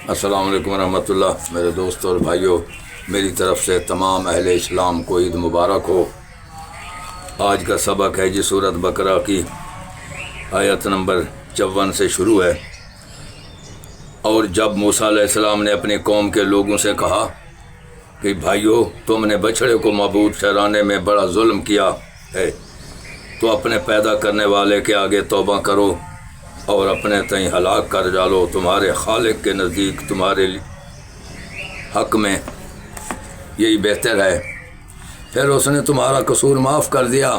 السلام علیکم ورحمۃ اللہ۔ میرے دوستوں اور بھائیوں، میری طرف سے تمام اہل اسلام کو عید مبارک ہو۔ آج کا سبق ہے جی سورۃ بقرہ کی آیت نمبر 54 سے شروع ہے۔ اور جب موسیٰ علیہ السلام نے اپنی قوم کے لوگوں سے کہا کہ بھائیو، تم نے بچھڑے کو معبود ٹھہرانے میں بڑا ظلم کیا ہے، تو اپنے پیدا کرنے والے کے آگے توبہ کرو اور اپنے تئیں ہلاک کر ڈالو۔ تمہارے خالق کے نزدیک تمہارے حق میں یہی بہتر ہے۔ پھر اس نے تمہارا قصور معاف کر دیا،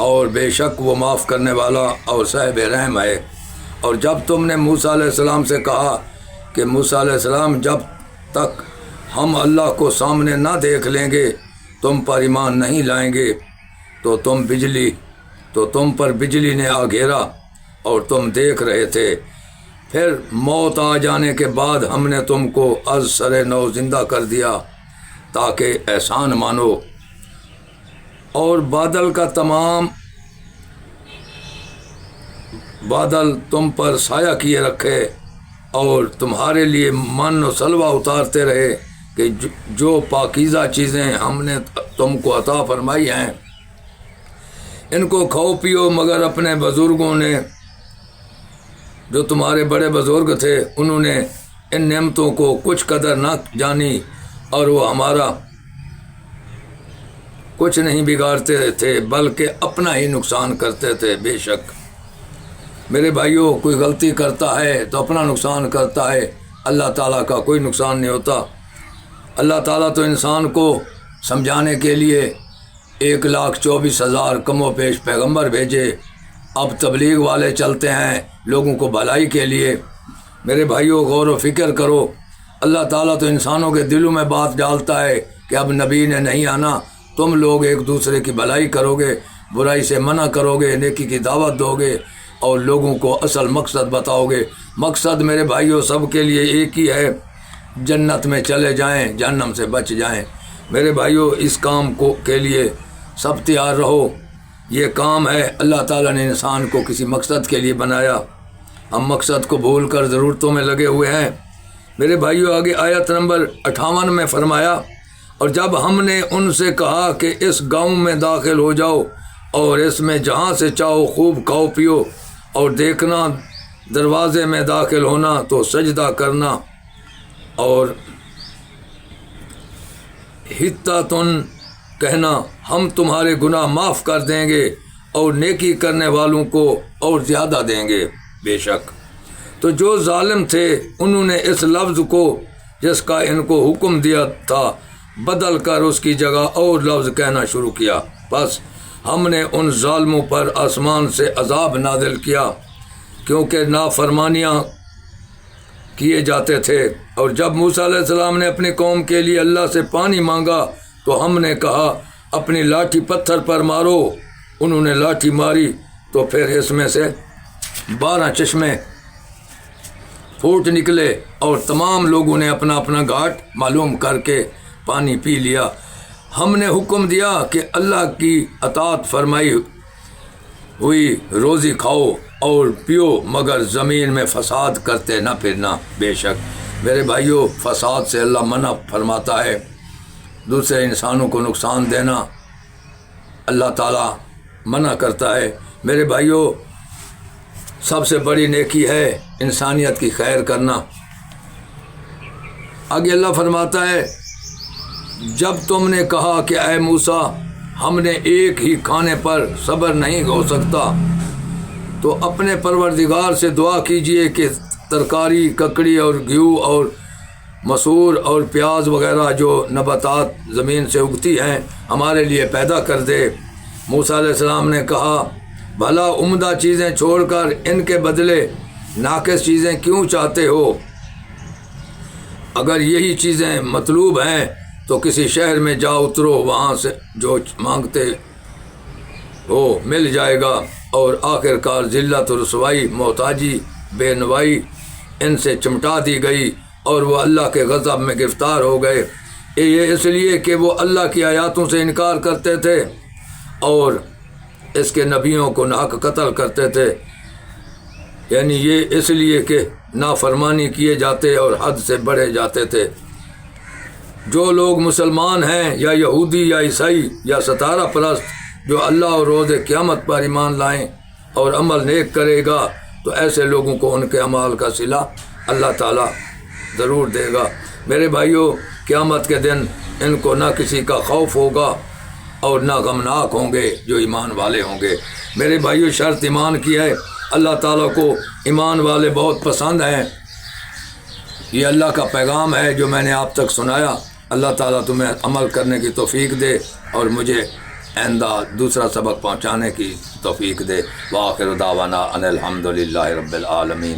اور بے شک وہ معاف کرنے والا اور صاحب رحم ہے۔ اور جب تم نے موسیٰ علیہ السلام سے کہا کہ موسیٰ علیہ السلام، جب تک ہم اللہ کو سامنے نہ دیکھ لیں گے تم پر ایمان نہیں لائیں گے، تو تم پر بجلی نے آ گھیرا اور تم دیکھ رہے تھے۔ پھر موت آ جانے کے بعد ہم نے تم کو از سر نو زندہ کر دیا تاکہ احسان مانو، اور بادل تم پر سایہ کیے رکھے اور تمہارے لیے من و سلوہ اتارتے رہے کہ جو پاکیزہ چیزیں ہم نے تم کو عطا فرمائی ہیں ان کو کھاؤ پیو، مگر اپنے بزرگوں نے، جو تمہارے بڑے بزرگ تھے، انہوں نے ان نعمتوں کو کچھ قدر نہ جانی، اور وہ ہمارا کچھ نہیں بگاڑتے تھے بلکہ اپنا ہی نقصان کرتے تھے۔ بے شک میرے بھائیوں، کوئی غلطی کرتا ہے تو اپنا نقصان کرتا ہے، اللہ تعالیٰ کا کوئی نقصان نہیں ہوتا۔ اللہ تعالیٰ تو انسان کو سمجھانے کے لیے 1,24,000 کم و بیش پیغمبر بھیجے۔ اب تبلیغ والے چلتے ہیں لوگوں کو بھلائی کے لیے۔ میرے بھائیوں، غور و فکر کرو، اللہ تعالیٰ تو انسانوں کے دلوں میں بات ڈالتا ہے کہ اب نبی نے نہیں آنا، تم لوگ ایک دوسرے کی بھلائی کرو گے، برائی سے منع کرو گے، نیکی کی دعوت دو گے اور لوگوں کو اصل مقصد بتاؤ گے۔ مقصد میرے بھائیوں سب کے لیے ایک ہی ہے، جنت میں چلے جائیں، جہنم سے بچ جائیں۔ میرے بھائیوں، اس کام کے لیے سب تیار رہو۔ یہ کام ہے، اللہ تعالیٰ نے انسان کو کسی مقصد کے لیے بنایا، ہم مقصد کو بھول کر ضرورتوں میں لگے ہوئے ہیں۔ میرے بھائیوں، آگے آیت نمبر 58 میں فرمایا، اور جب ہم نے ان سے کہا کہ اس گاؤں میں داخل ہو جاؤ اور اس میں جہاں سے چاہو خوب کھاؤ پیو، اور دیکھنا دروازے میں داخل ہونا تو سجدہ کرنا، اور حتّاتن کہنا، ہم تمہارے گناہ معاف کر دیں گے اور نیکی کرنے والوں کو اور زیادہ دیں گے۔ بے شک تو جو ظالم تھے انہوں نے اس لفظ کو جس کا ان کو حکم دیا تھا بدل کر اس کی جگہ اور لفظ کہنا شروع کیا، بس ہم نے ان ظالموں پر آسمان سے عذاب نازل کیا کیونکہ نافرمانیاں کیے جاتے تھے۔ اور جب موسیٰ علیہ السلام نے اپنی قوم کے لیے اللہ سے پانی مانگا تو ہم نے کہا اپنی لاٹھی پتھر پر مارو۔ انہوں نے لاٹھی ماری تو پھر اس میں سے 12 چشمے پھوٹ نکلے اور تمام لوگوں نے اپنا اپنا گھاٹ معلوم کر کے پانی پی لیا۔ ہم نے حکم دیا کہ اللہ کی اطاعت فرمائی ہوئی روزی کھاؤ اور پیو، مگر زمین میں فساد کرتے نہ پھرنا۔ بے شک میرے بھائیوں، فساد سے اللہ منع فرماتا ہے، دوسرے انسانوں کو نقصان دینا اللہ تعالیٰ منع کرتا ہے۔ میرے بھائیوں، سب سے بڑی نیکی ہے انسانیت کی خیر کرنا۔ آگے اللہ فرماتا ہے، جب تم نے کہا کہ اے موسیٰ، ہم نے ایک ہی کھانے پر صبر نہیں ہو سکتا، تو اپنے پروردگار سے دعا کیجئے کہ ترکاری، ککڑی اور گیہوں اور مسور اور پیاز وغیرہ جو نباتات زمین سے اگتی ہیں ہمارے لیے پیدا کر دے۔ موسیٰ علیہ السلام نے کہا، بھلا عمدہ چیزیں چھوڑ کر ان کے بدلے ناقص چیزیں کیوں چاہتے ہو؟ اگر یہی چیزیں مطلوب ہیں تو کسی شہر میں جا اترو، وہاں سے جو مانگتے ہو مل جائے گا۔ اور آخر کار ذلت و رسوائی، محتاجی، بے نوائی ان سے چمٹا دی گئی اور وہ اللہ کے غضب میں گرفتار ہو گئے۔ یہ اس لیے کہ وہ اللہ کی آیاتوں سے انکار کرتے تھے اور اس کے نبیوں کو ناحق قتل کرتے تھے، یعنی یہ اس لیے کہ نافرمانی کیے جاتے اور حد سے بڑھے جاتے تھے۔ جو لوگ مسلمان ہیں یا یہودی یا عیسائی یا ستارہ پرست جو اللہ اور روز قیامت پر ایمان لائیں اور عمل نیک کرے گا تو ایسے لوگوں کو ان کے اعمال کا صلہ اللہ تعالیٰ ضرور دے گا۔ میرے بھائیوں، قیامت کے دن ان کو نہ کسی کا خوف ہوگا اور نہ غمناک ہوں گے جو ایمان والے ہوں گے۔ میرے بھائیوں، شرط ایمان کی ہے۔ اللہ تعالیٰ کو ایمان والے بہت پسند ہیں۔ یہ اللہ کا پیغام ہے جو میں نے آپ تک سنایا۔ اللہ تعالیٰ تمہیں عمل کرنے کی توفیق دے اور مجھے آئندہ دوسرا سبق پہنچانے کی توفیق دے۔ وآخر دعوانا ان الحمد للہ رب العالمین۔